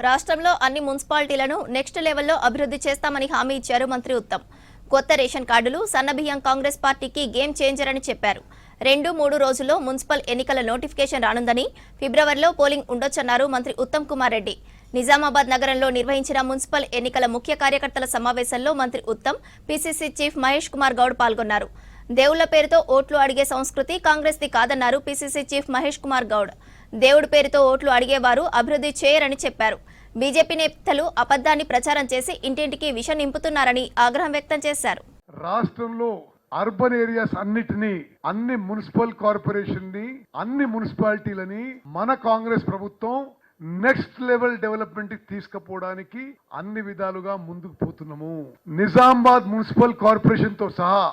రాష్ట్రంలో అన్ని మున్సిపాలిటీలను నెక్స్ట్ లెవెల్లో అభివృద్ధి చేస్తామని హామీ ఇచ్చారు మంత్రి ఉత్తమ్. కొత్త రేషన్ కార్డులు సన్నబియ్యం కాంగ్రెస్ పార్టీకి గేమ్ చేంజర్ అని చెప్పారు. 2-3 రోజుల్లో మున్సిపల్ ఎన్నికల నోటిఫికేషన్ రానుందని, ఫిబ్రవరిలో పోలింగ్ ఉండొచ్చన్నారు మంత్రి ఉత్తమ్ కుమార్ రెడ్డి. నిజామాబాద్ నగరంలో నిర్వహించిన మున్సిపల్ ఎన్నికల ముఖ్య కార్యకర్తల సమావేశంలో మంత్రి ఉత్తమ్, పిసిసి చీఫ్ మహేష్ కుమార్ గౌడ్ పాల్గొన్నారు. దేవుళ్ల పేరుతో ఓట్లు అడిగే సంస్కృతి కాంగ్రెస్ది కాదన్నారు పిసిసి చీఫ్ మహేష్ కుమార్ గౌడ్. దేవుడి పేరుతో ఓట్లు అడిగేవారు అభివృద్ధి చేయరని చెప్పారు. బీజేపీ నేతలు అబద్ధాన్ని ప్రచారం చేసి ఇంటింటికి విషం నింపుతున్నారని ఆగ్రహం వ్యక్తం చేశారు. రాష్ట్రంలో అర్బన్ ఏరియాస్ అన్నిటినీ, అన్ని మున్సిపల్ కార్పొరేషన్ ని, అన్ని మున్సిపాలిటీలని మన కాంగ్రెస్ ప్రభుత్వం నెక్స్ట్ లెవెల్ డెవలప్మెంట్ కి తీసుకుపోవడానికి అన్ని విధాలుగా ముందుకు పోతున్నాము. నిజామాబాద్ మున్సిపల్ కార్పొరేషన్ తో సహా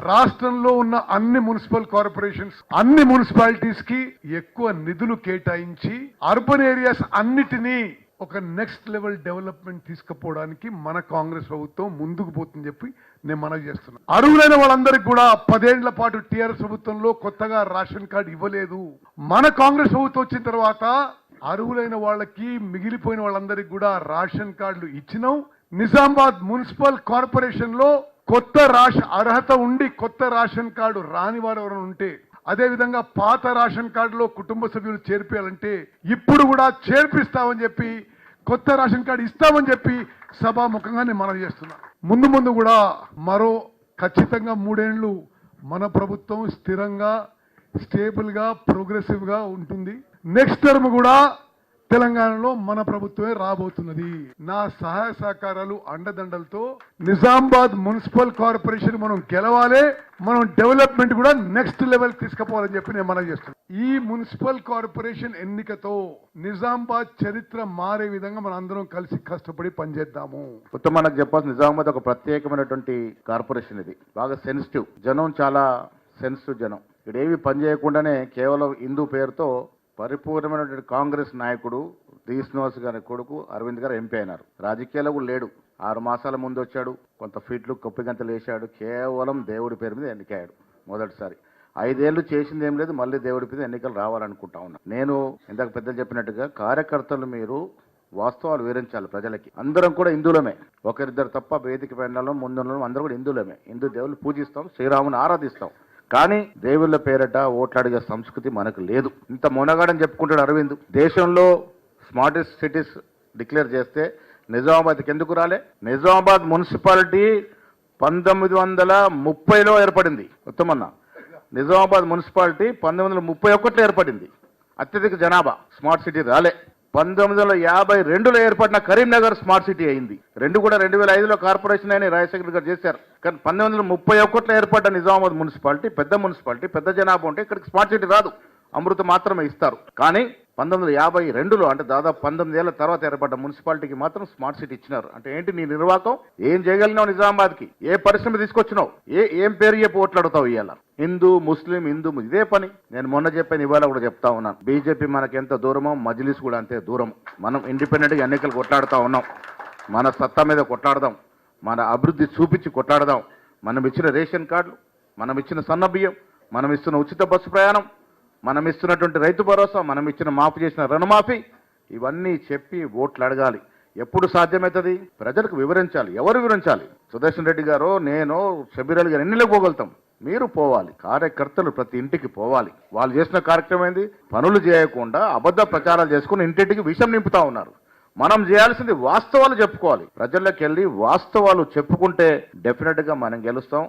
రాష్ట్రంలో ఉన్న అన్ని మున్సిపల్ కార్పొరేషన్స్, అన్ని మున్సిపాలిటీస్ కి ఎక్కువ నిధులు కేటాయించి అర్బన్ ఏరియాస్ అన్నిటినీ ఒక నెక్స్ట్ లెవెల్ డెవలప్మెంట్ తీసుకుపోవడానికి మన కాంగ్రెస్ ప్రభుత్వం ముందుకు పోతుందని చెప్పి నేను మనవి చేస్తున్నా. అర్హులైన వాళ్ళందరికీ కూడా 10 ఏళ్ల పాటు టీఆర్ఎస్ ప్రభుత్వంలో కొత్తగా రేషన్ కార్డు ఇవ్వలేదు. మన కాంగ్రెస్ ప్రభుత్వం వచ్చిన తర్వాత అర్హులైన వాళ్ళకి, మిగిలిపోయిన వాళ్ళందరికీ కూడా రేషన్ కార్డులు ఇచ్చినాం. నిజామాబాద్ మున్సిపల్ కార్పొరేషన్ లో కొత్త అర్హత ఉండి కొత్త రేషన్ కార్డు రాని వారు ఎవరైనా ఉంటే, అదే విధంగా పాత రేషన్ కార్డులో కుటుంబ సభ్యులు చేర్పించాలంటే ఇప్పుడు కూడా చేర్పిస్తామని చెప్పి, కొత్త రేషన్ కార్డు ఇస్తామని చెప్పి సభాముఖంగా నేను మనవి చేస్తున్నా. ముందు కూడా మరో ఖచ్చితంగా 3 ఏళ్లు మన ప్రభుత్వం స్థిరంగా, స్టేబుల్ గా, ప్రోగ్రెసివ్ గా ఉంటుంది. నెక్స్ట్ టర్మ్ కూడా తెలంగాణలో మన ప్రభుత్వమే రాబోతున్నది. నా సహాయ సహకారాలు, అండదండలతో నిజామాబాద్ మున్సిపల్ కార్పొరేషన్ మనం గెలవాలి, మనం డెవలప్మెంట్ కూడా నెక్స్ట్ లెవెల్ తీసుకుపోవాలని చెప్పి నేను మనవి చేస్తున్నాను. ఈ మున్సిపల్ కార్పొరేషన్ ఎన్నికతో నిజామాబాద్ చరిత్ర మారే విధంగా మనం అందరం కలిసి కష్టపడి పనిచేద్దాము. మొత్తం మనకు చెప్పాల్సిన నిజామాబాద్ ఒక ప్రత్యేకమైనటువంటి కార్పొరేషన్. ఇది బాగా సెన్సిటివ్ జనం, చాలా సెన్సిటివ్ జనం. ఇక్కడ ఏవి పని చేయకుండానే కేవలం హిందూ పేరుతో పరిపూర్ణమైనటువంటి కాంగ్రెస్ నాయకుడు డి శ్రీనివాస్ గారి కొడుకు అరవింద్ గారు ఎంపీ అయినారు. రాజకీయాల్లో కూడా లేడు. 6 మాసాల ముందు వచ్చాడు, కొంత ఫీట్లు కొప్పిగంతలు వేశాడు. కేవలం దేవుడి పేరు మీద ఎన్నికయ్యాడు మొదటిసారి. 5 ఏళ్లు చేసింది ఏం లేదు, మళ్ళీ దేవుడి మీద ఎన్నికలు రావాలనుకుంటా ఉన్నా. నేను ఇందాక పెద్దలు చెప్పినట్టుగా కార్యకర్తలు మీరు వాస్తవాలు వివరించాలి ప్రజలకి. అందరం కూడా హిందువులమే, ఒకరిద్దరు తప్ప వేదిక పైన ముందున్న అందరూ కూడా హిందువులమే. హిందూ దేవుళ్ళు పూజిస్తాం, శ్రీరాముని ఆరాధిస్తాం. కానీ దేవుళ్ళ పేరట ఓట్లాడిగే సంస్కృతి మనకు లేదు. ఇంత మొనగాడని చెప్పుకుంటాడు అరవింద్. దేశంలో స్మార్టెస్ట్ సిటీస్ డిక్లేర్ చేస్తే నిజామాబాద్కి ఎందుకు రాలే? నిజామాబాద్ మున్సిపాలిటీ 1930లో ఏర్పడింది. ఉత్తమన్న, నిజామాబాద్ మున్సిపాలిటీ 1931లో ఏర్పడింది. అత్యధిక జనాభా, స్మార్ట్ సిటీ రాలే. 1952లో ఏర్పడిన కరీంనగర్ స్మార్ట్ సిటీ అయింది. రెండు కూడా 2005లో కార్పొరేషన్ అయిన రాజశేఖర్ గారు చేశారు. కానీ 1931లో ఏర్పడ్డ నిజామాబాద్ మున్సిపాలిటీ పెద్ద మున్సిపాలిటీ, పెద్ద జనాభా ఉంటే ఇక్కడికి స్మార్ట్ సిటీ రాదు, అమృత మాత్రమే ఇస్తారు. కానీ 1952లో అంటే దాదాపు 19 ఏళ్ల తర్వాత ఏర్పడ్డ మున్సిపాలిటీకి మాత్రం స్మార్ట్ సిటీ ఇచ్చినారు. అంటే ఏంటి నీ నిర్వాహకం? ఏం చేయగలిగినావు నిజామాబాద్కి? ఏ పరిశ్రమ తీసుకొచ్చినావు? ఏం పేరు చెప్పి ఓట్లాడుతావు? ఇవాళ హిందూ ముస్లిం ఇదే పని. నేను మొన్న చెప్పాను, ఇవాళ కూడా చెప్తా ఉన్నాను. బీజేపీ మనకి ఎంత దూరమో మజ్లిస్ కూడా అంతే దూరం. మనం ఇండిపెండెంట్గా ఎన్నికలు కొట్లాడుతూ ఉన్నాం. మన సత్తా మీద కొట్లాడదాం, మన అభివృద్ధి చూపించి కొట్లాడదాం. మనం ఇచ్చిన రేషన్ కార్డులు, మనం ఇచ్చిన సన్నబియ్యం, మనం ఇస్తున్న ఉచిత బస్సు ప్రయాణం, మనం ఇస్తున్నటువంటి రైతు భరోసా, మనం ఇచ్చిన మాఫీ చేసిన రుణమాఫీ, ఇవన్నీ చెప్పి ఓట్లు అడగాలి. ఎప్పుడు సాధ్యమవుతుంది? ప్రజలకు వివరించాలి. ఎవరు వివరించాలి? సుదర్శన్ రెడ్డి గారు, నేను, షబీర్ అలీ గారు ఎన్నిలకు పోగలుగుతాం? మీరు పోవాలి. కార్యకర్తలు ప్రతి ఇంటికి పోవాలి. వాళ్ళు చేసిన కార్యక్రమం ఏంది? పనులు చేయకుండా అబద్ధ ప్రచారాలు చేసుకుని ఇంటింటికి విషం నింపుతా ఉన్నారు. మనం చేయాల్సింది వాస్తవాలు చెప్పుకోవాలి. ప్రజల్లోకి వెళ్ళి వాస్తవాలు చెప్పుకుంటే డెఫినెట్ గా మనం గెలుస్తాం.